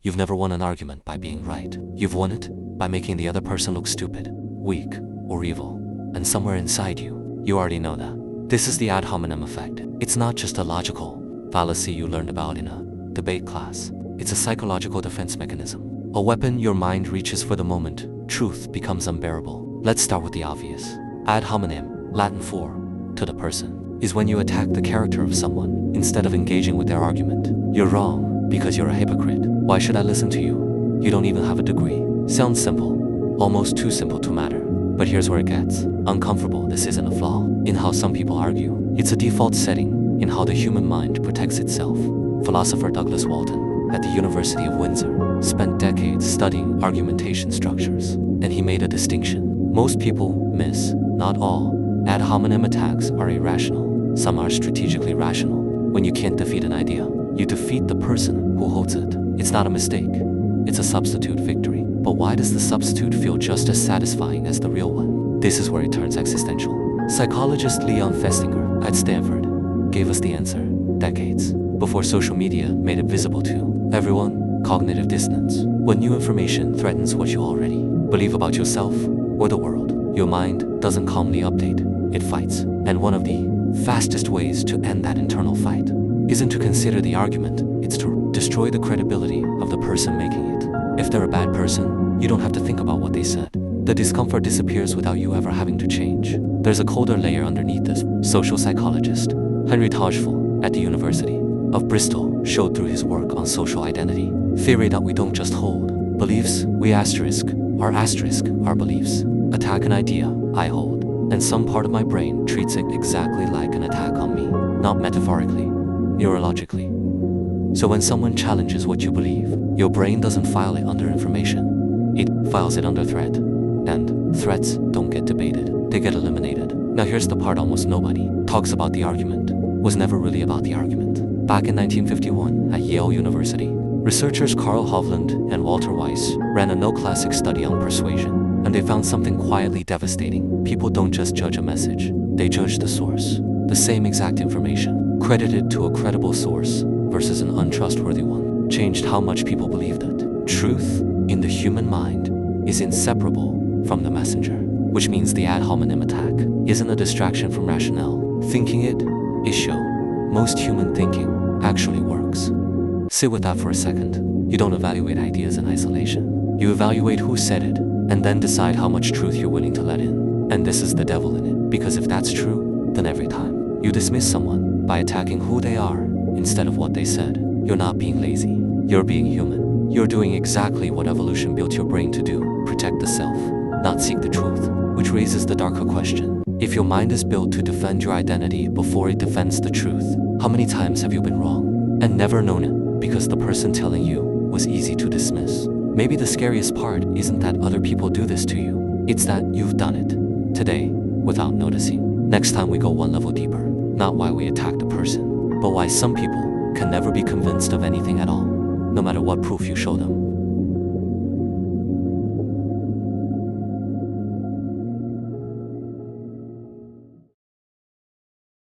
You've never won an argument by being right. You've won it by making the other person look stupid, weak, or evil. And somewhere inside you, you already know that. This is the ad hominem effect. It's not just a logical fallacy you learned about in a debate class. It's a psychological defense mechanism. A weapon your mind reaches for the moment truth becomes unbearable. Let's start with the obvious. Ad hominem, Latin for to the person, is when you attack the character of someone instead of engaging with their argument. You're wrong because you're a hypocrite. Why should I listen to you? You don't even have a degree. Sounds simple, almost too simple to matter. But here's where it gets uncomfortable. This isn't a flaw in how some people argue. It's a default setting in how the human mind protects itself. Philosopher Douglas Walton at the University of Windsor spent decades studying argumentation structures, and he made a distinction. Most people miss, not all, ad hominem attacks are irrational. Some are strategically rational. When you can't defeat an idea, you defeat the person who holds it. It's not a mistake. It's a substitute victory. But why does the substitute feel just as satisfying as the real one? This is where it turns existential. Psychologist Leon Festinger at Stanford gave us the answer decades before social media made it visible to everyone. Cognitive dissonance. When new information threatens what you already believe about yourself or the world, your mind doesn't calmly update, it fights. And one of the fastest ways to end that internal fight isn't to consider the argument, it's to destroy the credibility of the person making it. If they're a bad person, you don't have to think about what they said. The discomfort disappears without you ever having to change. There's a colder layer underneath this. Social psychologist Henry Tajfel at the University of Bristol showed through his work on social identity theory that we don't just hold beliefs, we asterisk our beliefs. Attack an idea I hold, and some part of my brain treats it exactly like an attack on me, not metaphorically, neurologically. So when someone challenges what you believe, your brain doesn't file it under information, it files it under threat. And threats don't get debated, they get eliminated. Now here's the part almost nobody talks about. The argument was never really about the argument. Back in 1951 at Yale University, researchers Carl Hovland and Walter Weiss ran a no-classic study on persuasion, and they found something quietly devastating. People don't just judge a message, they judge the source. The same exact information, credited to a credible source versus an untrustworthy one, changed how much people believed it. Truth in the human mind is inseparable from the messenger, which means the ad hominem attack isn't a distraction from rationale. Thinking it is show. Most human thinking actually works. Sit with that for a second. You don't evaluate ideas in isolation. You evaluate who said it, and then decide how much truth you're willing to let in. And this is the devil in it, because if that's true, then every time you dismiss someone by attacking who they are instead of what they said, you're not being lazy, you're being human. You're doing exactly what evolution built your brain to do, protect the self, not seek the truth. Which raises the darker question. If your mind is built to defend your identity before it defends the truth, how many times have you been wrong and never known it because the person telling you was easy to dismiss? Maybe the scariest part isn't that other people do this to you, it's that you've done it today without noticing. Next time we go one level deeper, not why we attack the person, but why some people can never be convinced of anything at all, no matter what proof you show them.